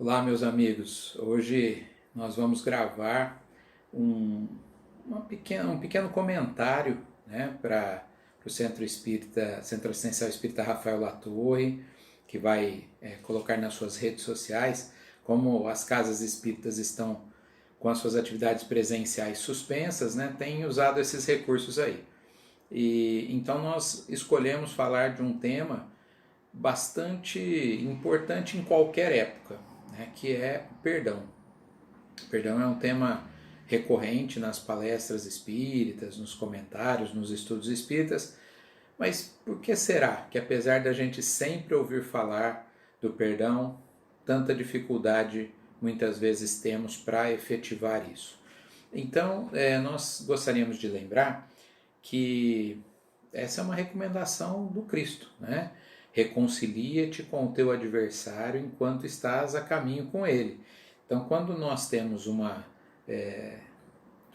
Olá, meus amigos. Hoje nós vamos gravar um, um pequeno comentário, né, para o Centro Assistencial Espírita Rafael Latorre, que vai colocar nas suas redes sociais. Como as casas espíritas estão com as suas atividades presenciais suspensas, né, tem usado esses recursos aí. E então nós escolhemos falar de um tema bastante importante em qualquer época, né, que é o perdão. O perdão é um tema recorrente nas palestras espíritas, nos comentários, nos estudos espíritas, mas por que será que, apesar da gente sempre ouvir falar do perdão, tanta dificuldade muitas vezes temos para efetivar isso? Então, nós gostaríamos de lembrar que essa é uma recomendação do Cristo, né? Reconcilia-te com o teu adversário enquanto estás a caminho com ele. Então, quando nós temos uma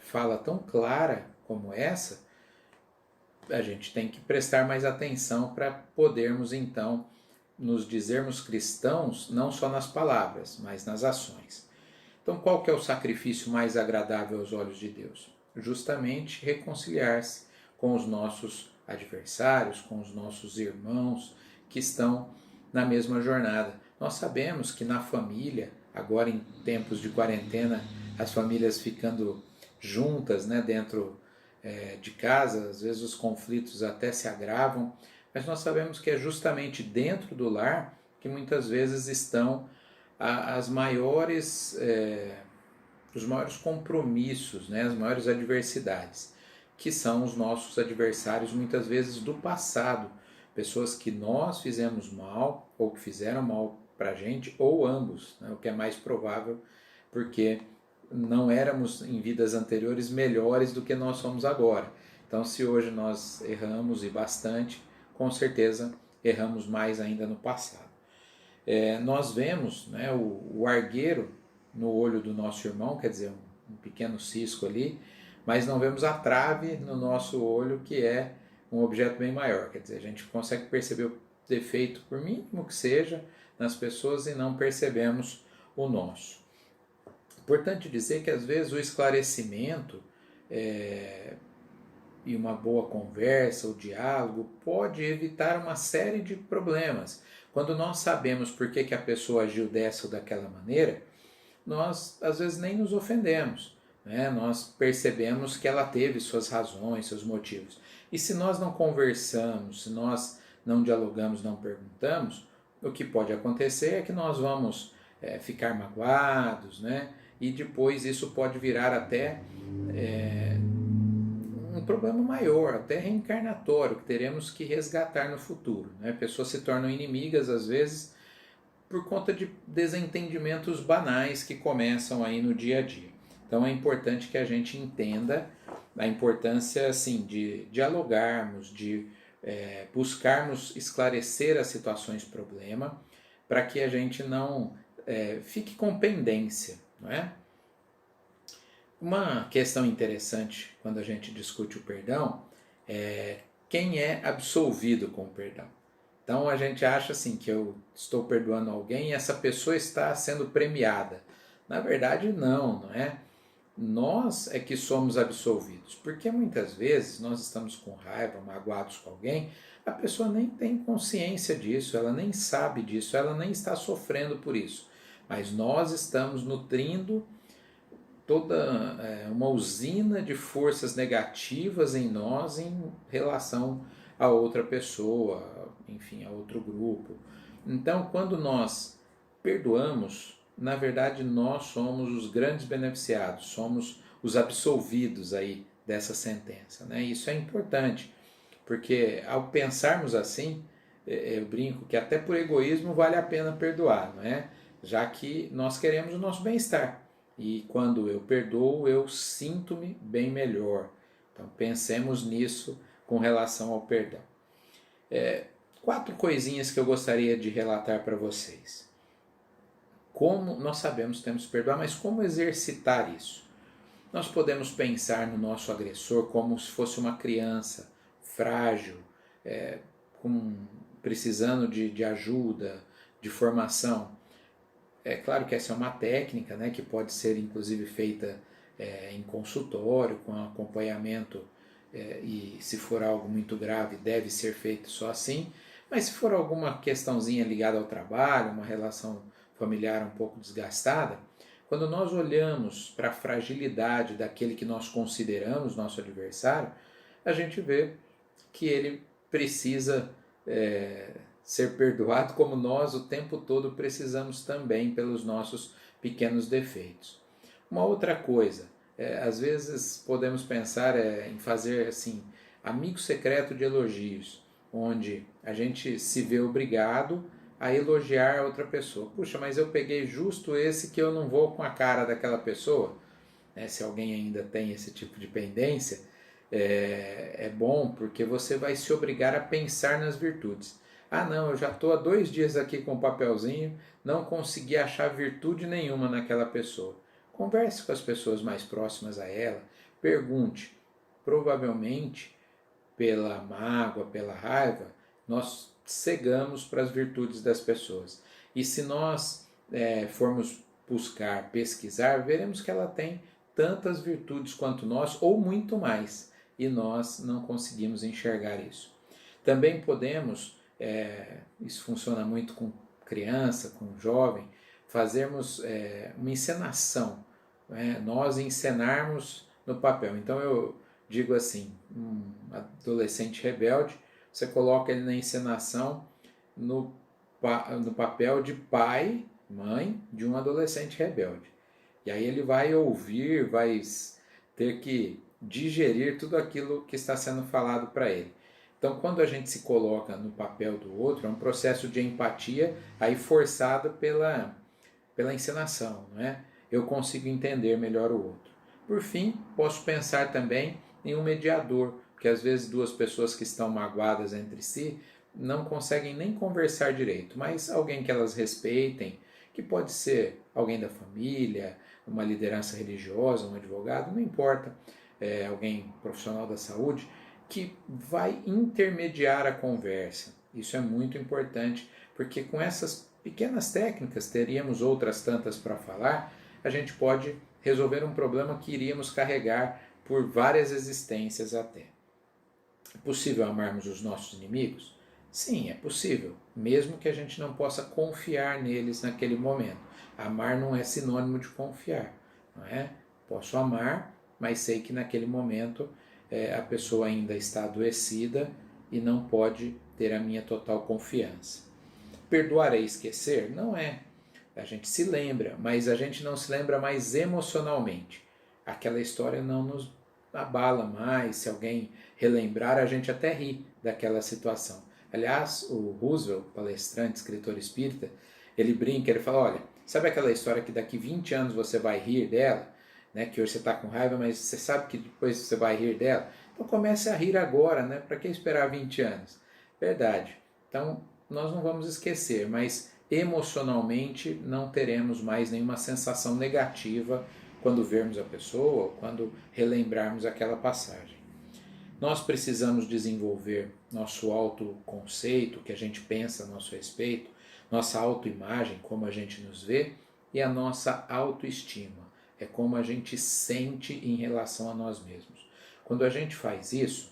fala tão clara como essa, a gente tem que prestar mais atenção para podermos, então, nos dizermos cristãos, não só nas palavras, mas nas ações. Então, qual que é o sacrifício mais agradável aos olhos de Deus? Justamente reconciliar-se com os nossos adversários, com os nossos irmãos que estão na mesma jornada. Nós sabemos que na família, agora em tempos de quarentena, as famílias ficando juntas, né, dentro de casa, às vezes os conflitos até se agravam, mas nós sabemos que é justamente dentro do lar que muitas vezes estão as maiores, os maiores compromissos, né, as maiores adversidades, que são os nossos adversários muitas vezes do passado, pessoas que nós fizemos mal ou que fizeram mal para a gente, ou ambos, né, o que é mais provável, porque não éramos em vidas anteriores melhores do que nós somos agora. Então, se hoje nós erramos e bastante, com certeza erramos mais ainda no passado. Nós vemos, né, o argueiro no olho do nosso irmão, quer dizer, um pequeno cisco ali, mas não vemos a trave no nosso olho, que é um objeto bem maior. Quer dizer, a gente consegue perceber o defeito, por mínimo que seja, nas pessoas e não percebemos o nosso. Importante dizer que às vezes o esclarecimento e uma boa conversa, o diálogo, pode evitar uma série de problemas. Quando nós sabemos por que a pessoa agiu dessa ou daquela maneira, nós às vezes nem nos ofendemos, né? Nós percebemos que ela teve suas razões, seus motivos. E se nós não conversamos, se nós não dialogamos, não perguntamos, o que pode acontecer é que nós vamos ficar magoados, né? E depois isso pode virar até um problema maior, até reencarnatório, que teremos que resgatar no futuro, né? Pessoas se tornam inimigas às vezes por conta de desentendimentos banais que começam aí no dia a dia. Então é importante que a gente entenda a importância assim, de dialogarmos, de buscarmos esclarecer as situações problema, para que a gente não fique com pendência, não é? Uma questão interessante quando a gente discute o perdão é quem é absolvido com o perdão. Então a gente acha assim que eu estou perdoando alguém e essa pessoa está sendo premiada. Na verdade não é? Nós é que somos absolvidos, porque muitas vezes nós estamos com raiva, magoados com alguém, a pessoa nem tem consciência disso, ela nem sabe disso, ela nem está sofrendo por isso. Mas nós estamos nutrindo toda uma usina de forças negativas em nós em relação a outra pessoa, enfim, a outro grupo. Então, quando nós perdoamos, na verdade nós somos os grandes beneficiados, somos os absolvidos aí dessa sentença, né? Isso é importante, porque ao pensarmos assim, eu brinco que até por egoísmo vale a pena perdoar, não é? Já que nós queremos o nosso bem-estar. E quando eu perdoo, eu sinto-me bem melhor. Então pensemos nisso com relação ao perdão. 4 coisinhas que eu gostaria de relatar para vocês. Como nós sabemos que temos que perdoar, mas como exercitar isso? Nós podemos pensar no nosso agressor como se fosse uma criança frágil, precisando de ajuda, de formação. É claro que essa é uma técnica, né, que pode ser inclusive feita em consultório, com acompanhamento, e se for algo muito grave deve ser feito só assim, mas se for alguma questãozinha ligada ao trabalho, uma relação familiar um pouco desgastada, quando nós olhamos para a fragilidade daquele que nós consideramos nosso adversário, a gente vê que ele precisa ser perdoado, como nós o tempo todo precisamos também pelos nossos pequenos defeitos. Uma outra coisa, às vezes podemos pensar em fazer assim, amigo secreto de elogios, onde a gente se vê obrigado a elogiar a outra pessoa. Puxa, mas eu peguei justo esse que eu não vou com a cara daquela pessoa. Se alguém ainda tem esse tipo de pendência, é bom porque você vai se obrigar a pensar nas virtudes. Ah não, eu já estou há 2 dias aqui com o papelzinho, não consegui achar virtude nenhuma naquela pessoa. Converse com as pessoas mais próximas a ela, pergunte. Provavelmente, pela mágoa, pela raiva, nós cegamos para as virtudes das pessoas. E se nós formos buscar, pesquisar, veremos que ela tem tantas virtudes quanto nós, ou muito mais, e nós não conseguimos enxergar isso. Também podemos, isso funciona muito com criança, com jovem, fazermos uma encenação, nós encenarmos no papel. Então eu digo assim, um adolescente rebelde, você coloca ele na encenação no papel de pai, mãe de um adolescente rebelde. E aí ele vai ouvir, vai ter que digerir tudo aquilo que está sendo falado para ele. Então, quando a gente se coloca no papel do outro, é um processo de empatia aí forçado pela encenação, não é? Eu consigo entender melhor o outro. Por fim, posso pensar também em um mediador, porque às vezes duas pessoas que estão magoadas entre si não conseguem nem conversar direito, mas alguém que elas respeitem, que pode ser alguém da família, uma liderança religiosa, um advogado, não importa, alguém profissional da saúde, que vai intermediar a conversa. Isso é muito importante, porque com essas pequenas técnicas, teríamos outras tantas para falar, a gente pode resolver um problema que iríamos carregar por várias existências até. É possível amarmos os nossos inimigos? Sim, é possível, mesmo que a gente não possa confiar neles naquele momento. Amar não é sinônimo de confiar, não é? Posso amar, mas sei que naquele momento a pessoa ainda está adoecida e não pode ter a minha total confiança. Perdoar é esquecer? Não é. A gente se lembra, mas a gente não se lembra mais emocionalmente. Aquela história não nos abala mais. Se alguém relembrar, a gente até ri daquela situação. Aliás, o Roosevelt, palestrante, escritor espírita, ele brinca, ele fala, olha, sabe aquela história que daqui 20 anos você vai rir dela? Né? Que hoje você está com raiva, mas você sabe que depois você vai rir dela? Então comece a rir agora, né? Para que esperar 20 anos? Verdade. Então, nós não vamos esquecer, mas emocionalmente não teremos mais nenhuma sensação negativa quando vermos a pessoa ou quando relembrarmos aquela passagem. Nós precisamos desenvolver nosso autoconceito, o que a gente pensa a nosso respeito, nossa autoimagem, como a gente nos vê, e a nossa autoestima, é como a gente sente em relação a nós mesmos. Quando a gente faz isso,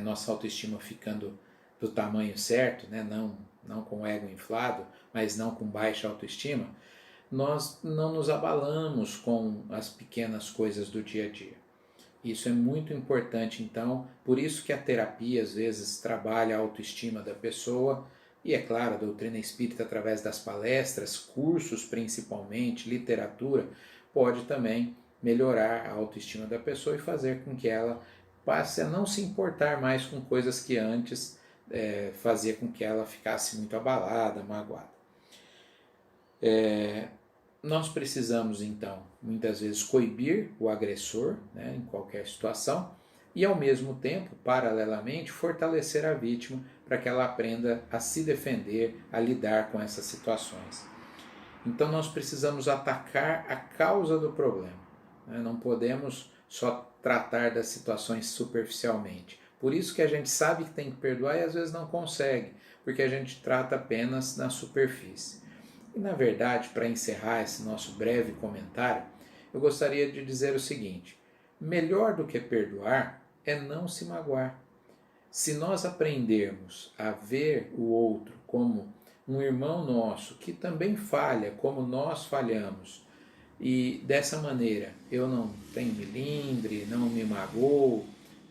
nossa autoestima ficando do tamanho certo, né? não com o ego inflado, mas não com baixa autoestima, nós não nos abalamos com as pequenas coisas do dia a dia. Isso é muito importante, então, por isso que a terapia às vezes trabalha a autoestima da pessoa, e é claro, a doutrina espírita através das palestras, cursos principalmente, literatura, pode também melhorar a autoestima da pessoa e fazer com que ela passe a não se importar mais com coisas que antes fazia com que ela ficasse muito abalada, magoada. Nós precisamos, então, muitas vezes coibir o agressor, né, em qualquer situação, e ao mesmo tempo, paralelamente, fortalecer a vítima para que ela aprenda a se defender, a lidar com essas situações. Então nós precisamos atacar a causa do problema, né? Não podemos só tratar das situações superficialmente. Por isso que a gente sabe que tem que perdoar e às vezes não consegue, porque a gente trata apenas na superfície. E na verdade, para encerrar esse nosso breve comentário, eu gostaria de dizer o seguinte: melhor do que perdoar é não se magoar. Se nós aprendermos a ver o outro como um irmão nosso que também falha como nós falhamos, e dessa maneira eu não tenho melindre, não me magoo,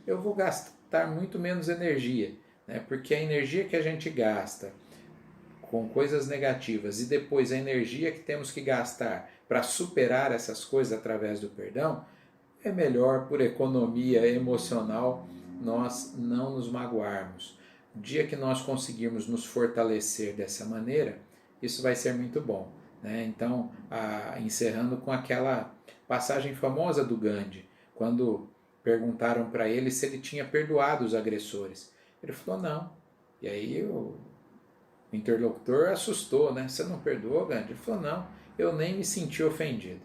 eu vou gastar muito menos energia, né? Porque a energia que a gente gasta com coisas negativas e depois a energia que temos que gastar para superar essas coisas através do perdão, é melhor, por economia emocional, nós não nos magoarmos. O dia que nós conseguirmos nos fortalecer dessa maneira, isso vai ser muito bom, né? Então, encerrando com aquela passagem famosa do Gandhi, quando perguntaram para ele se ele tinha perdoado os agressores. Ele falou não. E aí o interlocutor assustou, né? Você não perdoou, Gandhi? Ele falou não, eu nem me senti ofendido.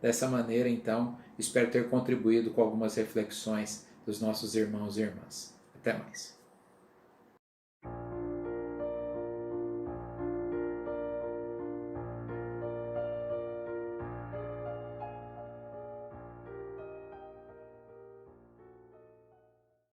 Dessa maneira, então, espero ter contribuído com algumas reflexões dos nossos irmãos e irmãs. Até mais.